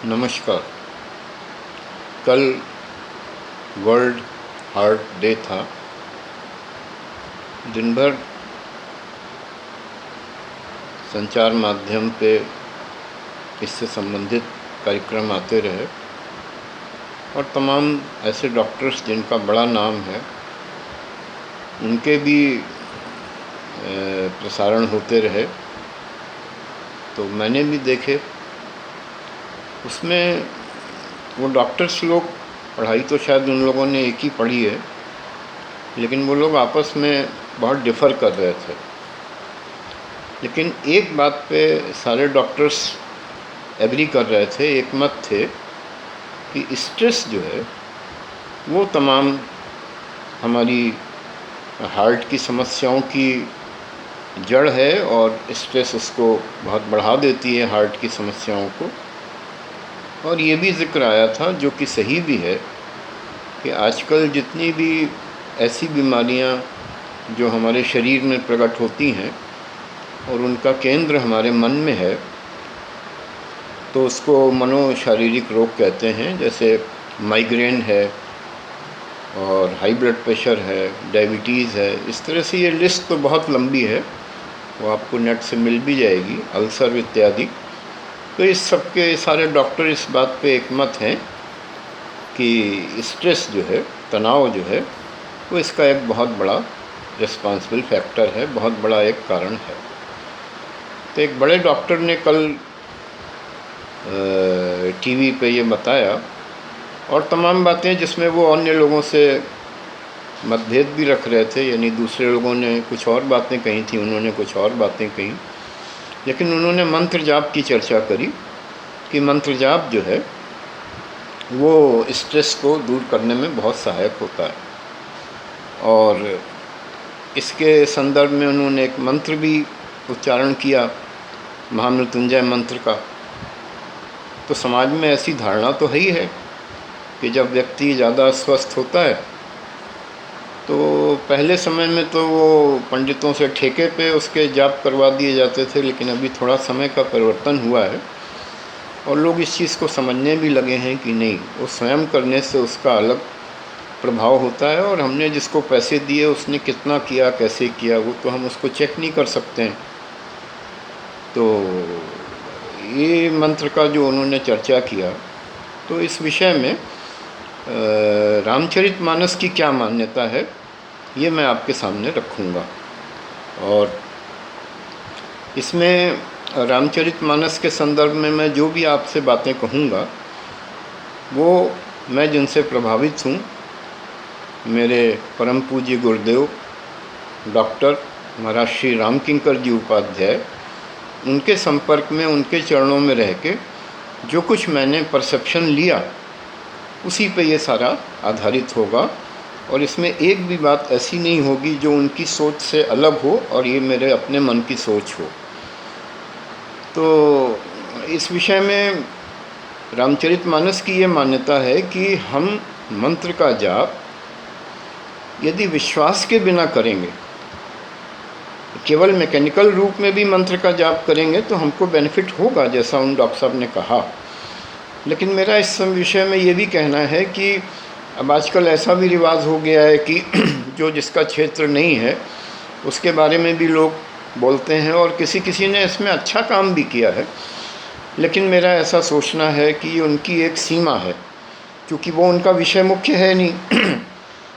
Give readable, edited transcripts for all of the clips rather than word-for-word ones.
नमस्कार। कल world heart day था। दिन भर संचार माध्यम पे इससे संबंधित कार्यक्रम आते रहे और तमाम ऐसे डॉक्टर्स जिनका बड़ा नाम है उनके भी प्रसारण होते रहे, तो मैंने भी देखे। उसमें वो डॉक्टर्स लोग, पढ़ाई तो शायद उन लोगों ने एक ही पढ़ी है, लेकिन वो लोग आपस में बहुत डिफ़र कर रहे थे। लेकिन एक बात पे सारे डॉक्टर्स एग्री कर रहे थे, एक मत थे कि स्ट्रेस जो है वो तमाम हमारी हार्ट की समस्याओं की जड़ है और स्ट्रेस उसको बहुत बढ़ा देती है, हार्ट की समस्याओं को। और ये भी ज़िक्र आया था, जो कि सही भी है, कि आजकल जितनी भी ऐसी बीमारियां जो हमारे शरीर में प्रकट होती हैं और उनका केंद्र हमारे मन में है, तो उसको मनोशारीरिक रोग कहते हैं। जैसे माइग्रेन है और हाई ब्लड प्रेशर है, डायबिटीज़ है। इस तरह से ये लिस्ट तो बहुत लंबी है, वो आपको नेट से मिल भी जाएगी, अल्सर इत्यादि। तो इस सब के सारे डॉक्टर इस बात पे एक मत हैं कि स्ट्रेस जो है, तनाव जो है, वो इसका एक बहुत बड़ा रिस्पॉन्सिबल फैक्टर है, बहुत बड़ा एक कारण है। तो एक बड़े डॉक्टर ने कल टीवी पे ये बताया, और तमाम बातें जिसमें वो अन्य लोगों से मतभेद भी रख रहे थे, यानी दूसरे लोगों ने कुछ और बातें कही थी, उन्होंने कुछ और बातें कही। लेकिन उन्होंने मंत्र जाप की चर्चा करी कि मंत्र जाप जो है वो स्ट्रेस को दूर करने में बहुत सहायक होता है। और इसके संदर्भ में उन्होंने एक मंत्र भी उच्चारण किया, महामृत्युंजय मंत्र का। तो समाज में ऐसी धारणा तो है ही है कि जब व्यक्ति ज़्यादा स्वस्थ होता है, तो पहले समय में तो वो पंडितों से ठेके पे उसके जाप करवा दिए जाते थे, लेकिन अभी थोड़ा समय का परिवर्तन हुआ है और लोग इस चीज़ को समझने भी लगे हैं कि नहीं, वो स्वयं करने से उसका अलग प्रभाव होता है, और हमने जिसको पैसे दिए उसने कितना किया, कैसे किया, वो तो हम उसको चेक नहीं कर सकते हैं। तो ये मंत्र का जो उन्होंने चर्चा किया, तो इस विषय में रामचरितमानस की क्या मान्यता है, ये मैं आपके सामने रखूँगा। और इसमें रामचरितमानस के संदर्भ में मैं जो भी आपसे बातें कहूँगा, वो मैं जिनसे प्रभावित हूँ, मेरे परम पूज्य गुरुदेव डॉक्टर महाराज श्री रामकिंकर जी उपाध्याय, उनके संपर्क में, उनके चरणों में रह के जो कुछ मैंने परसेप्शन लिया, उसी पे ये सारा आधारित होगा। और इसमें एक भी बात ऐसी नहीं होगी जो उनकी सोच से अलग हो और ये मेरे अपने मन की सोच हो। तो इस विषय में रामचरितमानस की ये मान्यता है कि हम मंत्र का जाप यदि विश्वास के बिना करेंगे, केवल मैकेनिकल रूप में भी मंत्र का जाप करेंगे, तो हमको बेनिफिट होगा, जैसा उन डॉक्टर साहब ने कहा। लेकिन मेरा इस विषय में ये भी कहना है कि अब आजकल ऐसा भी रिवाज हो गया है कि जो जिसका क्षेत्र नहीं है उसके बारे में भी लोग बोलते हैं, और किसी किसी ने इसमें अच्छा काम भी किया है। लेकिन मेरा ऐसा सोचना है कि उनकी एक सीमा है, क्योंकि वो उनका विषय मुख्य है नहीं।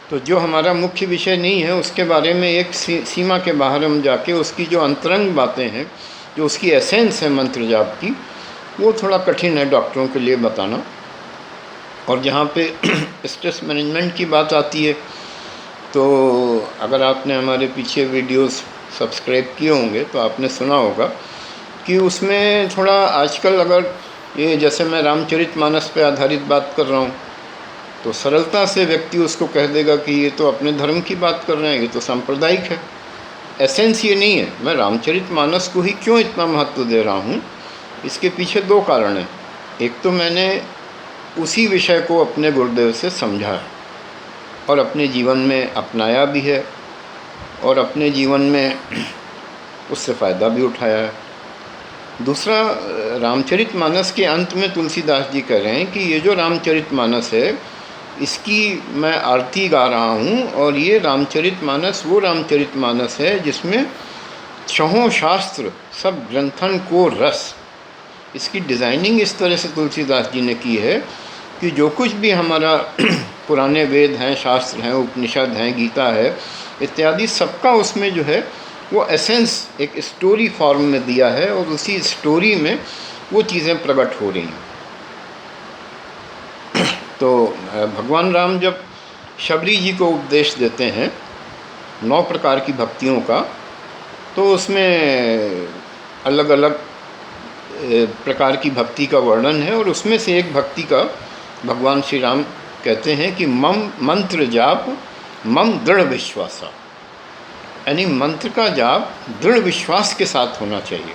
तो जो हमारा मुख्य विषय नहीं है उसके बारे में एक सीमा के बाहर हम जाके उसकी जो अंतरंग बातें हैं, जो उसकी एसेंस है मंत्र जाप की, वो थोड़ा कठिन है डॉक्टरों के लिए बताना। और जहाँ पे स्ट्रेस मैनेजमेंट की बात आती है, तो अगर आपने हमारे पीछे वीडियोस सब्सक्राइब किए होंगे तो आपने सुना होगा कि उसमें थोड़ा आजकल, अगर ये जैसे मैं रामचरितमानस पे आधारित बात कर रहा हूँ, तो सरलता से व्यक्ति उसको कह देगा कि ये तो अपने धर्म की बात कर रहे हैं, ये तो सांप्रदायिक है। एसेंस ये नहीं है। मैं रामचरितमानस को ही क्यों इतना महत्व दे रहा हूँ, इसके पीछे दो कारण हैं। एक तो मैंने उसी विषय को अपने गुरुदेव से समझा है और अपने जीवन में अपनाया भी है, और अपने जीवन में उससे फ़ायदा भी उठाया है। दूसरा, रामचरितमानस के अंत में तुलसीदास जी कह रहे हैं कि ये जो रामचरितमानस है इसकी मैं आरती गा रहा हूँ, और ये रामचरितमानस वो रामचरितमानस है जिसमें छहों शास्त्र सब ग्रंथन को रस। इसकी डिज़ाइनिंग इस तरह से तुलसीदास जी ने की है कि जो कुछ भी हमारा पुराने वेद हैं, शास्त्र हैं, उपनिषद हैं, गीता है इत्यादि, सबका उसमें जो है वो एसेंस एक स्टोरी फॉर्म में दिया है, और उसी स्टोरी में वो चीज़ें प्रकट हो रही हैं। तो भगवान राम जब शबरी जी को उपदेश देते हैं 9 प्रकार की भक्तियों का, तो उसमें अलग अलग प्रकार की भक्ति का वर्णन है, और उसमें से एक भक्ति का भगवान श्री राम कहते हैं कि मम मंत्र जाप मम दृढ़ विश्वासा, यानी मंत्र का जाप दृढ़ विश्वास के साथ होना चाहिए।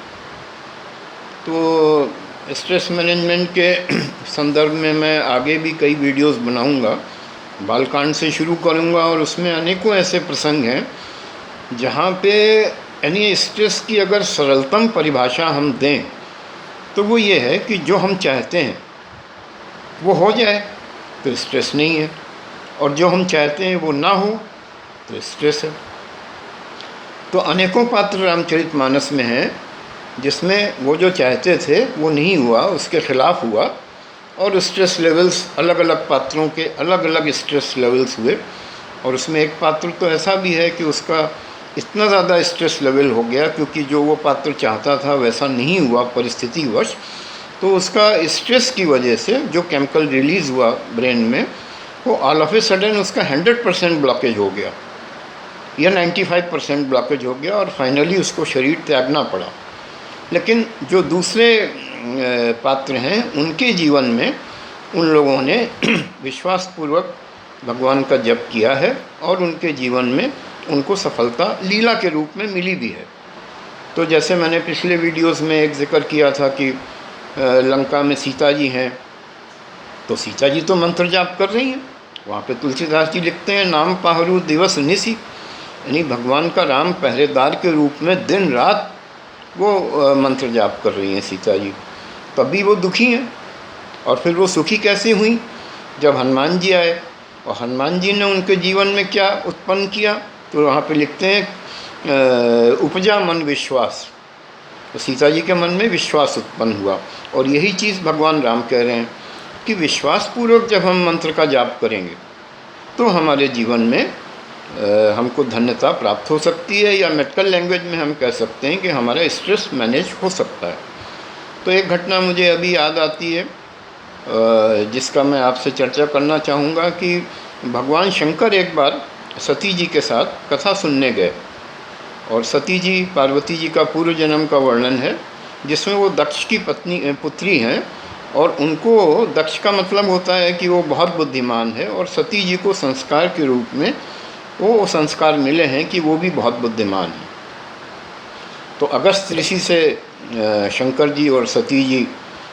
तो स्ट्रेस मैनेजमेंट के संदर्भ में मैं आगे भी कई वीडियोस बनाऊंगा, बालकांड से शुरू करूंगा, और उसमें अनेकों ऐसे प्रसंग हैं जहाँ पे यानी स्ट्रेस की अगर सरलतम परिभाषा हम दें तो वो ये है कि जो हम चाहते हैं वो हो जाए तो स्ट्रेस नहीं है, और जो हम चाहते हैं वो ना हो तो स्ट्रेस है। तो अनेकों पात्र रामचरितमानस में हैं जिसमें वो जो चाहते थे वो नहीं हुआ, उसके खिलाफ हुआ, और स्ट्रेस लेवल्स अलग अलग पात्रों के अलग अलग स्ट्रेस लेवल्स हुए। और उसमें एक पात्र तो ऐसा भी है कि उसका इतना ज़्यादा स्ट्रेस लेवल हो गया क्योंकि जो वो पात्र चाहता था वैसा नहीं हुआ परिस्थितिवश, तो उसका स्ट्रेस की वजह से जो केमिकल रिलीज़ हुआ ब्रेन में, वो ऑल ऑफ ए सडन उसका 100% ब्लॉकेज हो गया या 95% ब्लॉकेज हो गया, और फाइनली उसको शरीर त्यागना पड़ा। लेकिन जो दूसरे पात्र हैं उनके जीवन में उन लोगों ने विश्वासपूर्वक भगवान का जप किया है, और उनके जीवन में उनको सफलता लीला के रूप में मिली भी है। तो जैसे मैंने पिछले वीडियोस में एक जिक्र किया था कि लंका में सीता जी हैं, तो सीता जी तो मंत्र जाप कर रही हैं। वहाँ पे तुलसीदास जी लिखते हैं नाम पाहरू दिवस निसी, यानी भगवान का राम पहरेदार के रूप में दिन रात वो मंत्र जाप कर रही हैं सीता जी। तभी वो दुखी हैं, और फिर वो सुखी कैसे हुई? जब हनुमान जी आए, और हनुमान जी ने उनके जीवन में क्या उत्पन्न किया, तो वहाँ पे लिखते हैं उपजा मन विश्वास। तो सीता जी के मन में विश्वास उत्पन्न हुआ, और यही चीज़ भगवान राम कह रहे हैं कि विश्वासपूर्वक जब हम मंत्र का जाप करेंगे तो हमारे जीवन में हमको धन्यता प्राप्त हो सकती है, या मेडिकल लैंग्वेज में हम कह सकते हैं कि हमारा स्ट्रेस मैनेज हो सकता है। तो एक घटना मुझे अभी याद आती है जिसका मैं आपसे चर्चा करना चाहूँगा कि भगवान शंकर एक बार सती जी के साथ कथा सुनने गए, और सती जी पार्वती जी का पूर्व जन्म का वर्णन है जिसमें वो दक्ष की पुत्री हैं, और उनको दक्ष का मतलब होता है कि वो बहुत बुद्धिमान है, और सती जी को संस्कार के रूप में वो संस्कार मिले हैं कि वो भी बहुत बुद्धिमान हैं। तो अगस्त ऋषि से शंकर जी और सती जी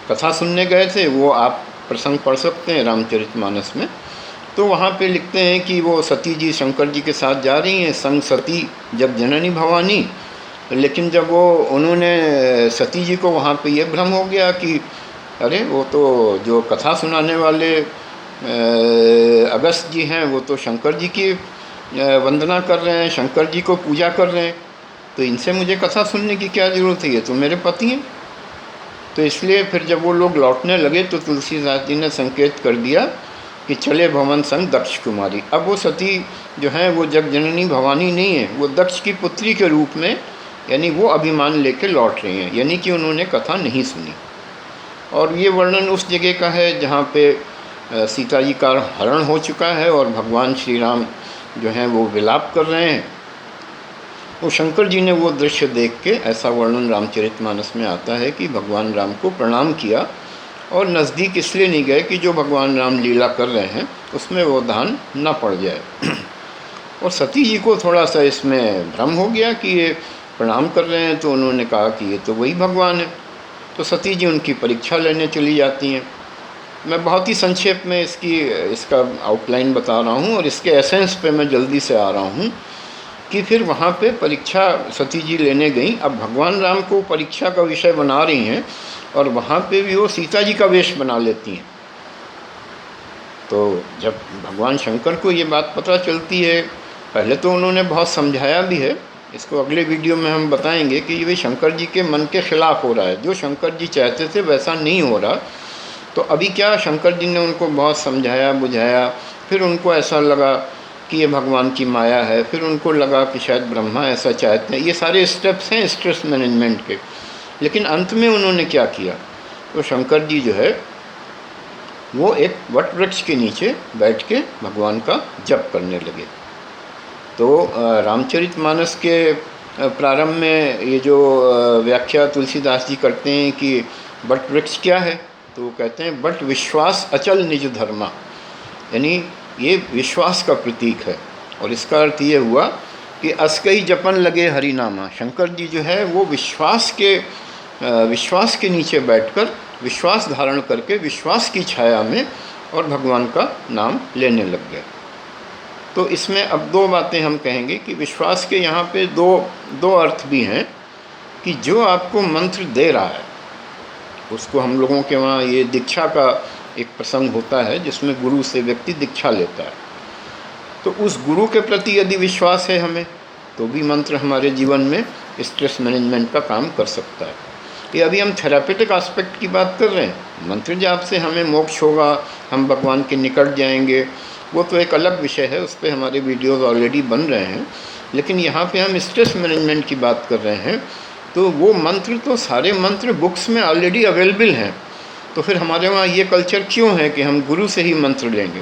कथा सुनने गए थे, वो आप प्रसंग पढ़ सकते हैं रामचरितमानस में। तो वहाँ पे लिखते हैं कि वो सती जी शंकर जी के साथ जा रही हैं, संग सती जग जननी भवानी। लेकिन जब वो उन्होंने सती जी को वहाँ पे ये भ्रम हो गया कि अरे वो तो जो कथा सुनाने वाले अगस्त जी हैं वो तो शंकर जी की वंदना कर रहे हैं, शंकर जी को पूजा कर रहे हैं, तो इनसे मुझे कथा सुनने की क्या ज़रूरत है, ये तो मेरे पति हैं। तो इसलिए फिर जब वो लोग लौटने लगे तो तुलसीदास जी ने संकेत कर दिया कि चले भवन संग दक्ष कुमारी। अब वो सती जो हैं वो जग जननी भवानी नहीं है, वो दक्ष की पुत्री के रूप में, यानी वो अभिमान लेके लौट रही हैं, यानी कि उन्होंने कथा नहीं सुनी। और ये वर्णन उस जगह का है जहाँ पे सीता जी का हरण हो चुका है और भगवान श्री राम जो हैं वो विलाप कर रहे हैं। तो शंकर जी ने वो दृश्य देख के, ऐसा वर्णन रामचरितमानस में आता है कि भगवान राम को प्रणाम किया और नज़दीक इसलिए नहीं गए कि जो भगवान राम लीला कर रहे हैं उसमें वो ध्यान न पड़ जाए। और सती जी को थोड़ा सा इसमें भ्रम हो गया कि ये प्रणाम कर रहे हैं, तो उन्होंने कहा कि ये तो वही भगवान है। तो सती जी उनकी परीक्षा लेने चली जाती हैं। मैं बहुत ही संक्षेप में इसका आउटलाइन बता रहा हूँ और इसके एसेंस पे मैं जल्दी से आ रहा हूँ कि फिर वहाँ पे परीक्षा सती जी लेने गई। अब भगवान राम को परीक्षा का विषय बना रही हैं और वहाँ पे भी वो सीता जी का वेश बना लेती हैं। तो जब भगवान शंकर को ये बात पता चलती है, पहले तो उन्होंने बहुत समझाया भी है, इसको अगले वीडियो में हम बताएंगे कि ये शंकर जी के मन के ख़िलाफ़ हो रहा है, जो शंकर जी चाहते थे वैसा नहीं हो रहा। तो अभी क्या, शंकर जी ने उनको बहुत समझाया बुझाया, फिर उनको ऐसा लगा कि ये भगवान की माया है, फिर उनको लगा कि शायद ब्रह्मा ऐसा चाहते हैं। ये सारे स्टेप्स हैं स्ट्रेस मैनेजमेंट के। लेकिन अंत में उन्होंने क्या किया, तो शंकर जी जो है वो एक वट वृक्ष के नीचे बैठ के भगवान का जप करने लगे। तो रामचरितमानस के प्रारंभ में ये जो व्याख्या तुलसीदास जी करते हैं कि वट वृक्ष क्या है, तो वो कहते हैं वट विश्वास अचल निज धर्मा, यानी ये विश्वास का प्रतीक है। और इसका अर्थ ये हुआ कि अस्कई जपन लगे हरिनामा। शंकर जी जो है वो विश्वास के नीचे बैठकर, विश्वास धारण करके, विश्वास की छाया में और भगवान का नाम लेने लग गए। तो इसमें अब दो बातें हम कहेंगे कि विश्वास के यहाँ पे दो अर्थ भी हैं कि जो आपको मंत्र दे रहा है उसको, हम लोगों के वहाँ ये दीक्षा का एक प्रसंग होता है जिसमें गुरु से व्यक्ति दीक्षा लेता है, तो उस गुरु के प्रति यदि विश्वास है हमें, तो भी मंत्र हमारे जीवन में स्ट्रेस मैनेजमेंट का काम कर सकता है। ये अभी हम थेरापेटिक एस्पेक्ट की बात कर रहे हैं। मंत्र जाप से हमें मोक्ष होगा, हम भगवान के निकट जाएंगे, वो तो एक अलग विषय है, उस पर हमारे वीडियोज़ ऑलरेडी बन रहे हैं। लेकिन यहाँ पे हम स्ट्रेस मैनेजमेंट की बात कर रहे हैं, तो वो मंत्र तो सारे मंत्र बुक्स में ऑलरेडी अवेलेबल हैं। तो फिर हमारे वहाँ ये कल्चर क्यों है कि हम गुरु से ही मंत्र लेंगे?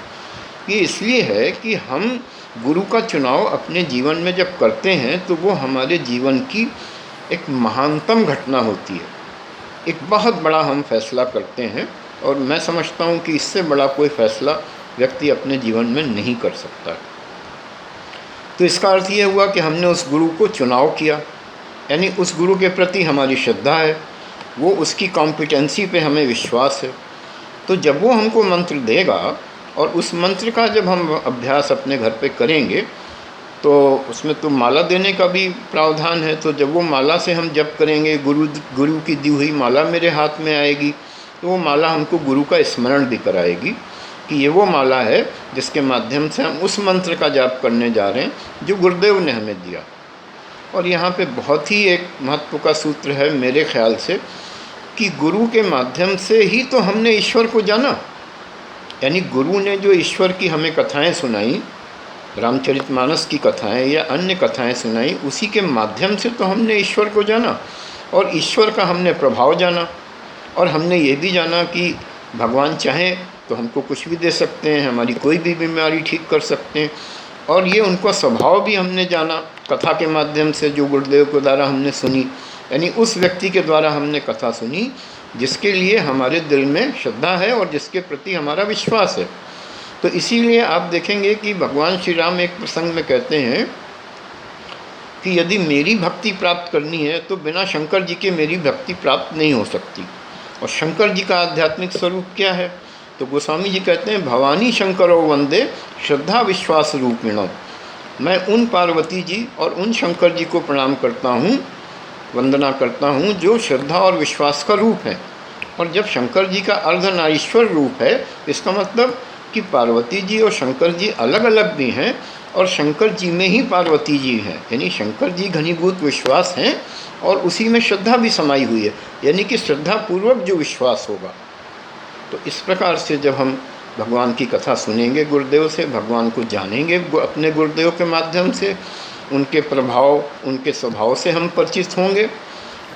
ये इसलिए है कि हम गुरु का चुनाव अपने जीवन में जब करते हैं तो वो हमारे जीवन की एक महानतम घटना होती है, एक बहुत बड़ा हम फैसला करते हैं। और मैं समझता हूँ कि इससे बड़ा कोई फैसला व्यक्ति अपने जीवन में नहीं कर सकता। तो इसका अर्थ ये हुआ कि हमने उस गुरु को चुनाव किया, यानी उस गुरु के प्रति हमारी श्रद्धा है, वो उसकी कॉम्पिटेंसी पे हमें विश्वास है। तो जब वो हमको मंत्र देगा और उस मंत्र का जब हम अभ्यास अपने घर पे करेंगे, तो उसमें तो माला देने का भी प्रावधान है। तो जब वो माला से हम जप करेंगे, गुरु की दी हुई माला मेरे हाथ में आएगी, तो वो माला हमको गुरु का स्मरण भी कराएगी कि ये वो माला है जिसके माध्यम से हम उस मंत्र का जाप करने जा रहे हैं जो गुरुदेव ने हमें दिया। और यहाँ पे बहुत ही एक महत्व का सूत्र है मेरे ख्याल से कि गुरु के माध्यम से ही तो हमने ईश्वर को जाना। यानी गुरु ने जो ईश्वर की हमें कथाएं सुनाई, रामचरितमानस की कथाएं या अन्य कथाएं सुनाई, उसी के माध्यम से तो हमने ईश्वर को जाना और ईश्वर का हमने प्रभाव जाना। और हमने ये भी जाना कि भगवान चाहें तो हमको कुछ भी दे सकते हैं, हमारी कोई भी बीमारी ठीक कर सकते हैं। और ये उनका स्वभाव भी हमने जाना कथा के माध्यम से, जो गुरुदेव के द्वारा हमने सुनी, यानी उस व्यक्ति के द्वारा हमने कथा सुनी जिसके लिए हमारे दिल में श्रद्धा है और जिसके प्रति हमारा विश्वास है। तो इसीलिए आप देखेंगे कि भगवान श्री राम एक प्रसंग में कहते हैं कि यदि मेरी भक्ति प्राप्त करनी है तो बिना शंकर जी के मेरी भक्ति प्राप्त नहीं हो सकती। और शंकर जी का आध्यात्मिक स्वरूप क्या है? तो गोस्वामी जी कहते हैं, भवानी शंकरो वंदे श्रद्धा विश्वास रूपिणो। मैं उन पार्वती जी और उन शंकर जी को प्रणाम करता हूँ, वंदना करता हूँ जो श्रद्धा और विश्वास का रूप है। और जब शंकर जी का अर्धनारीश्वर रूप है, इसका मतलब कि पार्वती जी और शंकर जी अलग अलग भी हैं और शंकर जी में ही पार्वती जी हैं। यानी शंकर जी घनीभूत विश्वास हैं और उसी में श्रद्धा भी समाई हुई है, यानी कि श्रद्धा पूर्वक जो विश्वास होगा। तो इस प्रकार से जब हम भगवान की कथा सुनेंगे गुरुदेव से, भगवान को जानेंगे अपने गुरुदेव के माध्यम से, उनके प्रभाव, उनके स्वभाव से हम परिचित होंगे,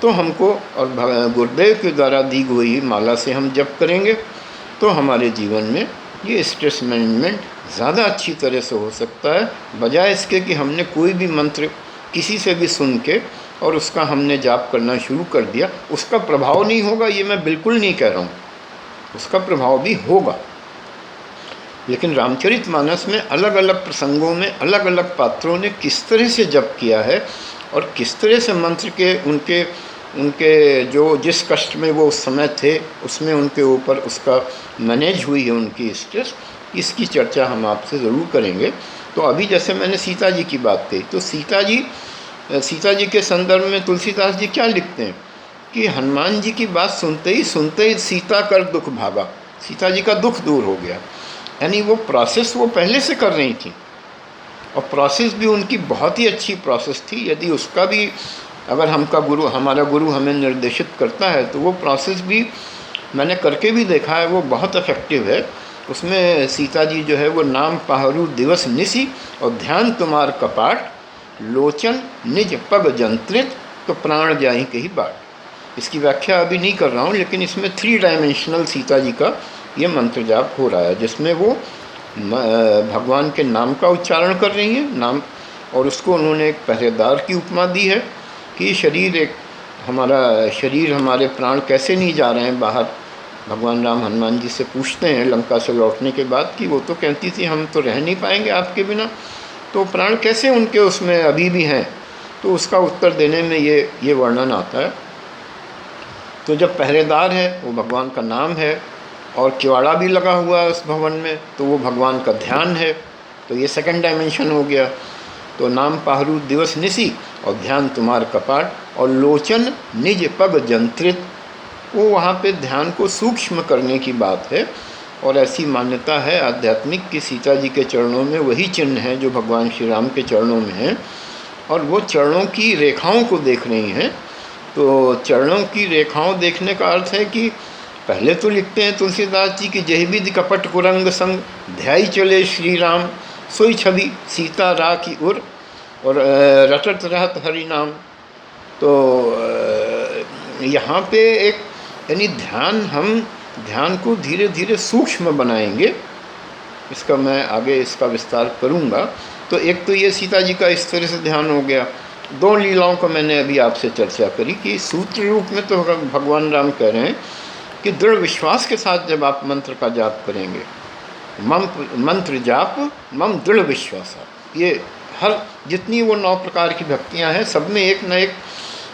तो हमको और गुरुदेव के द्वारा दी हुई माला से हम जप करेंगे तो हमारे जीवन में ये स्ट्रेस मैनेजमेंट ज़्यादा अच्छी तरह से हो सकता है, बजाय इसके कि हमने कोई भी मंत्र किसी से भी सुन के और उसका हमने जाप करना शुरू कर दिया। उसका प्रभाव नहीं होगा, ये मैं बिल्कुल नहीं कह रहा हूँ, उसका प्रभाव भी होगा। लेकिन रामचरितमानस में अलग अलग प्रसंगों में अलग अलग पात्रों ने किस तरह से जप किया है और किस तरह से मंत्र के उनके जो जिस कष्ट में वो उस समय थे उसमें उनके ऊपर उसका मैनेज हुई है उनकी स्ट्रेस, इसकी चर्चा हम आपसे ज़रूर करेंगे। तो अभी जैसे मैंने सीता जी की बात कही, तो सीता जी के संदर्भ में तुलसीदास जी क्या लिखते हैं कि हनुमान जी की बात सुनते ही सीता कर दुख भागा, सीता जी का दुख दूर हो गया। यानी वो प्रोसेस वो पहले से कर रही थी, और प्रोसेस भी उनकी बहुत ही अच्छी प्रोसेस थी। यदि उसका भी अगर हमारा गुरु हमें निर्देशित करता है तो वो प्रोसेस भी मैंने करके भी देखा है, वो बहुत इफेक्टिव है। उसमें सीता जी जो है वो नाम पाहरू दिवस निसी और ध्यान तुम्हार कपाट, लोचन निज पग जंत्रित तो प्राण जाहि के ही बाट। इसकी व्याख्या अभी नहीं कर रहा हूँ, लेकिन इसमें 3 डायमेंशनल सीता जी का ये मंत्र जाप हो रहा है, जिसमें वो भगवान के नाम का उच्चारण कर रही हैं, नाम, और उसको उन्होंने एक पहरेदार की उपमा दी है कि शरीर हमारे प्राण कैसे नहीं जा रहे हैं बाहर। भगवान राम हनुमान जी से पूछते हैं लंका से लौटने के बाद कि वो तो कहती थी हम तो रह नहीं पाएंगे आपके बिना, तो प्राण कैसे उनके उसमें अभी भी हैं। तो उसका उत्तर देने में ये वर्णन आता है। तो जब पहरेदार है वो भगवान का नाम है, और किवाड़ा भी लगा हुआ है उस भवन में, तो वो भगवान का ध्यान है। तो ये 2nd डायमेंशन हो गया। तो नाम पाहरू दिवस निसी और ध्यान तुम्हार कपाट, और लोचन निज पग जंत्रित, वो वहाँ पे ध्यान को सूक्ष्म करने की बात है। और ऐसी मान्यता है आध्यात्मिक कि सीता जी के चरणों में वही चिन्ह हैं जो भगवान श्री राम के चरणों में हैं, और वो चरणों की रेखाओं को देख रही हैं। तो चरणों की रेखाओं देखने का अर्थ है कि पहले तो लिखते हैं तुलसीदास जी की जय विधि कपट कुरंग संग ध्याई चले श्री राम, सोई छवि सीता रा की उर, और रटत रहत हरि नाम। तो यहाँ पे एक यानी हम ध्यान को धीरे धीरे सूक्ष्म बनाएंगे। इसका मैं आगे इसका विस्तार करूँगा। तो एक तो ये सीता जी का इस तरह से ध्यान हो गया। 2 लीलाओं को मैंने अभी आपसे चर्चा करी कि सूत्र रूप में तो भगवान राम कह रहे हैं कि दृढ़ विश्वास के साथ जब आप मंत्र का जाप करेंगे, मंत्र जाप मम दृढ़ विश्वास, ये हर जितनी वो 9 प्रकार की भक्तियाँ हैं सब में एक न एक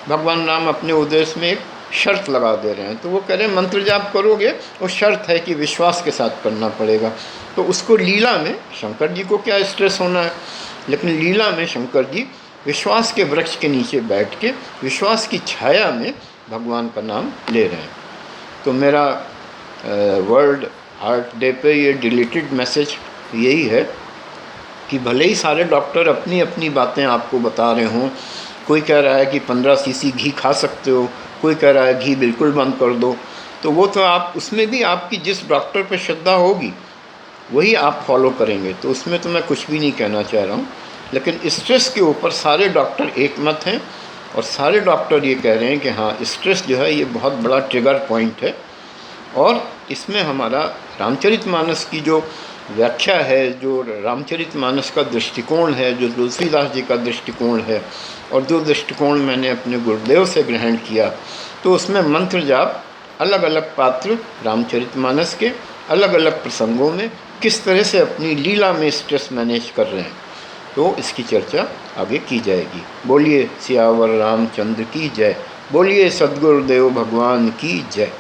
भगवान राम अपने उद्देश्य में एक शर्त लगा दे रहे हैं। तो वो कह रहे हैं मंत्र जाप करोगे, वो शर्त है कि विश्वास के साथ करना पड़ेगा। तो उसको लीला में शंकर जी को क्या स्ट्रेस होना है, लेकिन लीला में शंकर जी विश्वास के वृक्ष के नीचे बैठ के विश्वास की छाया में भगवान का नाम ले रहे हैं। तो मेरा वर्ल्ड हार्ट डे पे ये डिलीटेड मैसेज यही है कि भले ही सारे डॉक्टर अपनी अपनी बातें आपको बता रहे हों, कोई कह रहा है कि 15 सीसी घी खा सकते हो, कोई कह रहा है घी बिल्कुल बंद कर दो, तो वो तो आप उसमें भी आपकी जिस डॉक्टर पे श्रद्धा होगी वही आप फॉलो करेंगे। तो उसमें तो मैं कुछ भी नहीं कहना चाह रहा हूँ, लेकिन स्ट्रेस के ऊपर सारे डॉक्टर एक मत हैं, और सारे डॉक्टर ये कह रहे हैं कि हाँ स्ट्रेस जो है ये बहुत बड़ा ट्रिगर पॉइंट है। और इसमें हमारा रामचरितमानस की जो व्याख्या है, जो रामचरितमानस का दृष्टिकोण है, जो तुलसीदास जी का दृष्टिकोण है, और जो दृष्टिकोण मैंने अपने गुरुदेव से ग्रहण किया, तो उसमें मंत्र जाप अलग अलग पात्र रामचरितमानस के अलग अलग प्रसंगों में किस तरह से अपनी लीला में स्ट्रेस मैनेज कर रहे हैं, तो इसकी चर्चा आगे की जाएगी। बोलिए सियावर रामचंद्र की जय, बोलिए सद्गुरुदेव भगवान की जय।